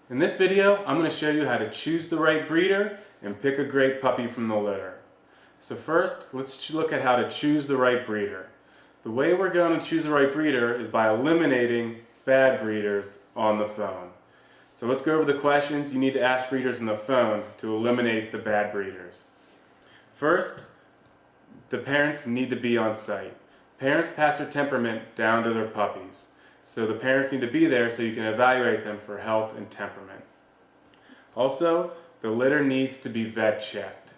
In this video, I'm going to show you how to choose the right breeder and pick a great puppy from the litter. So first, let's look at how to choose the right breeder. The way we're going to choose the right breeder is by eliminating bad breeders on the phone. So let's go over the questions you need to ask breeders on the phone to eliminate the bad breeders. First, the parents need to be on site. Parents pass their temperament down to their puppies. So the parents need to be there so you can evaluate them for health and temperament. Also, the litter needs to be vet checked.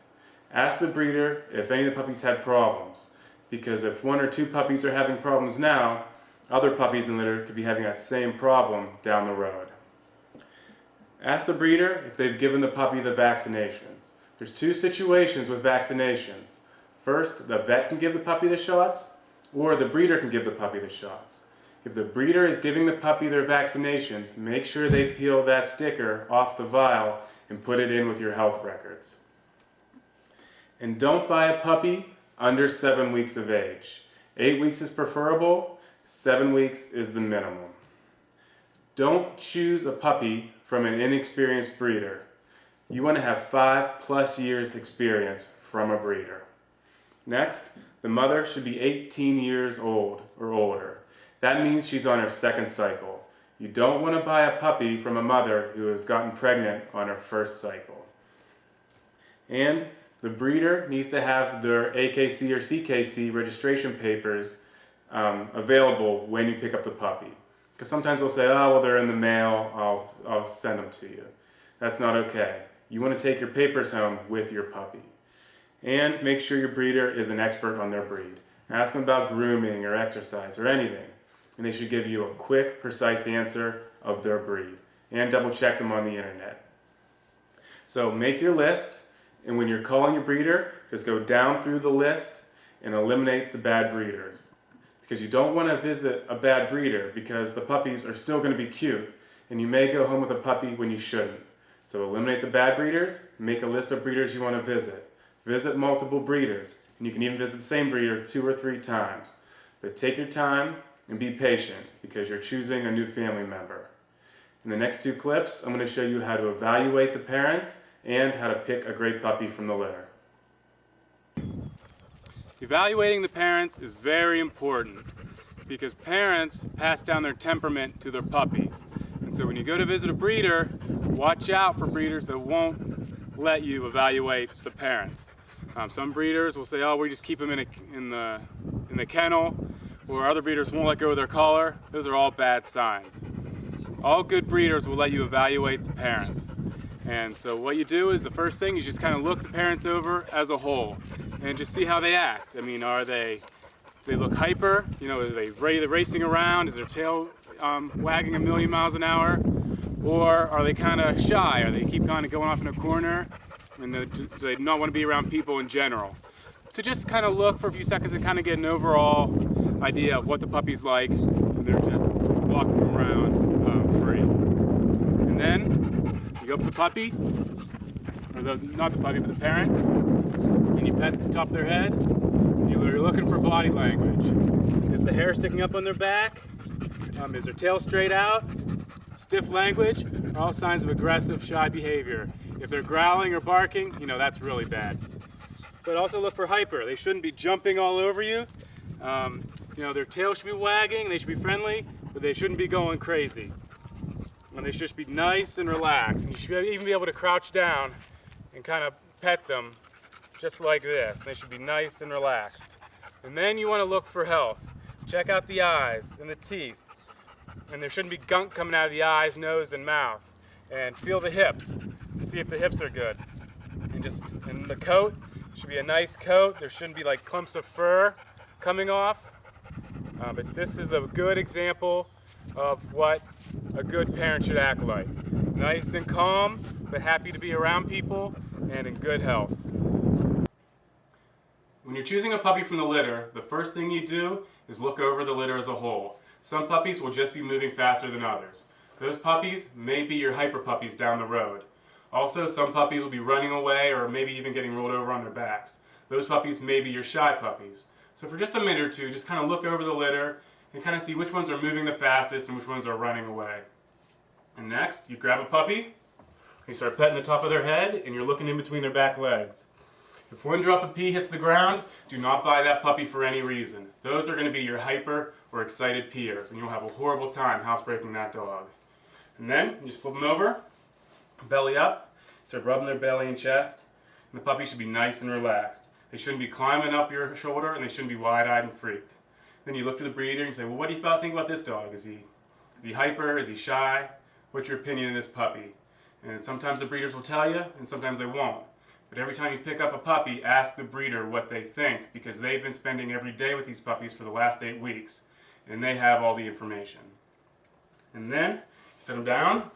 Ask the breeder if any of the puppies had problems, because if one or two puppies are having problems now, other puppies in the litter could be having that same problem down the road. Ask the breeder if they've given the puppy the vaccinations. There's two situations with vaccinations. First, the vet can give the puppy the shots, or the breeder can give the puppy the shots. If the breeder is giving the puppy their vaccinations, make sure they peel that sticker off the vial and put it in with your health records. And don't buy a puppy under 7 weeks of age. 8 weeks is preferable, 7 weeks is the minimum. Don't choose a puppy from an inexperienced breeder. You want to have 5+ years experience from a breeder. Next, the mother should be 18 years old or older. That means she's on her second cycle. You don't want to buy a puppy from a mother who has gotten pregnant on her first cycle. And the breeder needs to have their AKC or CKC registration papers available when you pick up the puppy. Because sometimes they'll say, oh, well, they're in the mail, I'll send them to you. That's not okay. You want to take your papers home with your puppy. And make sure your breeder is an expert on their breed. Ask them about grooming or exercise or anything. And they should give you a quick, precise answer of their breed. And double check them on the internet. So make your list, and when you're calling your breeder, just go down through the list and eliminate the bad breeders. Because you don't want to visit a bad breeder because the puppies are still going to be cute, and you may go home with a puppy when you shouldn't. So eliminate the bad breeders, make a list of breeders you want to visit. Visit multiple breeders, and you can even visit the same breeder 2 or 3 times. But take your time and be patient because you're choosing a new family member. In the next 2 clips, I'm going to show you how to evaluate the parents and how to pick a great puppy from the litter. Evaluating the parents is very important because parents pass down their temperament to their puppies. And so when you go to visit a breeder, watch out for breeders that won't let you evaluate the parents. Some breeders will say, oh, we just keep them in the kennel, or other breeders won't let go of their collar. Those are all bad signs. All good breeders will let you evaluate the parents. And so what you do is the first thing is just kind of look the parents over as a whole and just see how they act. I mean, they look hyper? You know, are they racing around? Is their tail wagging a million miles an hour? Or are they kind of shy? Are they keep kind of going off in a corner? And do they not want to be around people in general? So just kind of look for a few seconds and kind of get an overall idea of what the puppy's like when they're just walking around free. And then you go up to the puppy, or not the puppy, but the parent, and you pet the top of their head. You're looking for body language. Is the hair sticking up on their back? Is their tail straight out? Stiff language are all signs of aggressive, shy behavior. If they're growling or barking, you know, that's really bad. But also look for hyper. They shouldn't be jumping all over you. You know, their tail should be wagging, they should be friendly, but they shouldn't be going crazy. And they should just be nice and relaxed. And you should even be able to crouch down and kind of pet them just like this. They should be nice and relaxed. And then you want to look for health. Check out the eyes and the teeth. And there shouldn't be gunk coming out of the eyes, nose, and mouth. And feel the hips. See if the hips are good. And the coat should be a nice coat. There shouldn't be like clumps of fur coming off. But this is a good example of what a good parent should act like. Nice and calm, but happy to be around people and in good health. When you're choosing a puppy from the litter, the first thing you do is look over the litter as a whole. Some puppies will just be moving faster than others. Those puppies may be your hyper puppies down the road. Also, some puppies will be running away or maybe even getting rolled over on their backs. Those puppies may be your shy puppies. So for just a minute or two, just kind of look over the litter and kind of see which ones are moving the fastest and which ones are running away. And next, you grab a puppy, you start petting the top of their head, and you're looking in between their back legs. If one drop of pee hits the ground, do not buy that puppy for any reason. Those are going to be your hyper or excited peers, and you'll have a horrible time housebreaking that dog. And then, you just flip them over, belly up, start rubbing their belly and chest, and the puppy should be nice and relaxed. They shouldn't be climbing up your shoulder, and they shouldn't be wide-eyed and freaked. Then you look to the breeder and say, well, what do you think about this dog? Is he hyper? Is he shy? What's your opinion of this puppy? And sometimes the breeders will tell you, and sometimes they won't. But every time you pick up a puppy, ask the breeder what they think, because they've been spending every day with these puppies for the last 8 weeks, and they have all the information. And then, you set them down,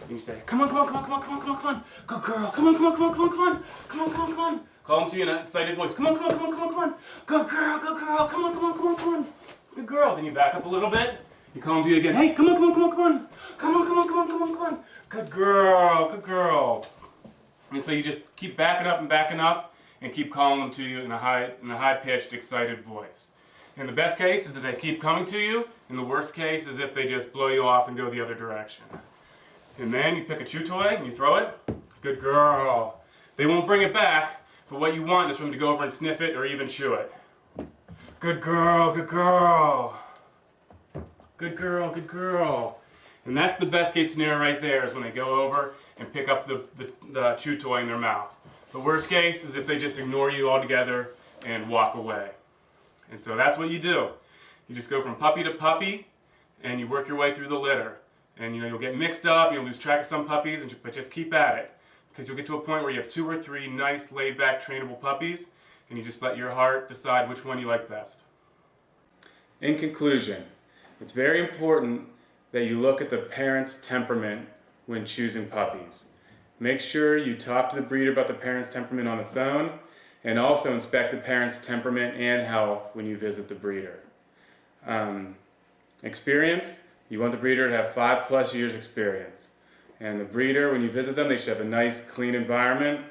and you say, come on, come on, come on, come on, come on, come on, come on, good girl, come on, come on, come on, come on, come on, come on, come on, come on. Call them to you in an excited voice, come on, come on, come on, come on, come on, good girl, come on, come on, come on, come on, good girl. Then you back up a little bit, you call them to you again, hey, come on, come on, come on, come on, come on, come on, come on, come on, come on, good girl, good girl. And so you just keep backing up and keep calling them to you in a high-pitched, excited voice. In the best case is that they keep coming to you. In the worst case is if they just blow you off and go the other direction. And then you pick a chew toy and you throw it. Good girl. They won't bring it back, but what you want is for them to go over and sniff it or even chew it. Good girl, good girl. Good girl, good girl. And that's the best case scenario right there, is when they go over and pick up the chew toy in their mouth. The worst case is if they just ignore you altogether and walk away. And so that's what you do. You just go from puppy to puppy, and you work your way through the litter. And you'll get mixed up, you'll lose track of some puppies, but just keep at it. Because you'll get to a point where you have 2 or 3 nice, laid-back, trainable puppies, and you just let your heart decide which one you like best. In conclusion, it's very important that you look at the parent's temperament when choosing puppies. Make sure you talk to the breeder about the parent's temperament on the phone, and also inspect the parent's temperament and health when you visit the breeder. Experience, you want the breeder to have 5+ years experience. And the breeder, when you visit them, they should have a nice, clean environment.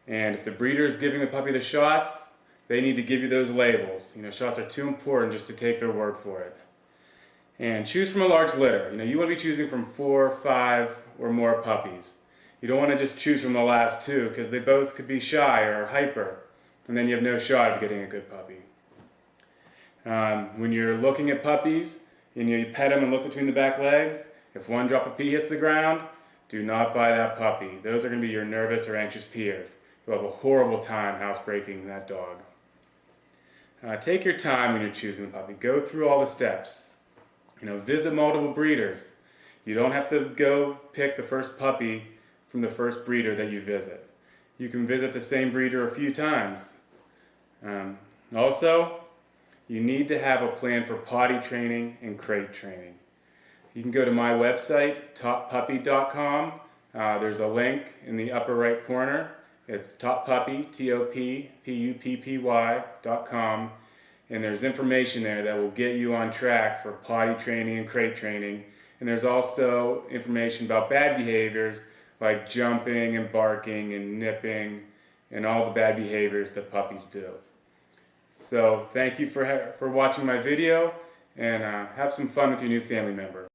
And if the breeder is giving the puppy the shots, they need to give you those labels. Shots are too important just to take their word for it. And choose from a large litter. You want to be choosing from 4, 5, or more puppies. You don't want to just choose from the last 2, because they both could be shy or hyper, and then you have no shot of getting a good puppy. When you're looking at puppies, and you pet them and look between the back legs, if one drop of pee hits the ground, do not buy that puppy. Those are going to be your nervous or anxious peers. You'll have a horrible time housebreaking that dog. Take your time when you're choosing the puppy. Go through all the steps. Visit multiple breeders. You don't have to go pick the first puppy from the first breeder that you visit. You can visit the same breeder a few times. Also, you need to have a plan for potty training and crate training. You can go to my website, toppuppy.com. There's a link in the upper right corner. It's toppuppy, toppuppy.com. And there's information there that will get you on track for potty training and crate training. And there's also information about bad behaviors like jumping and barking and nipping and all the bad behaviors that puppies do. So thank you for watching my video, and have some fun with your new family member.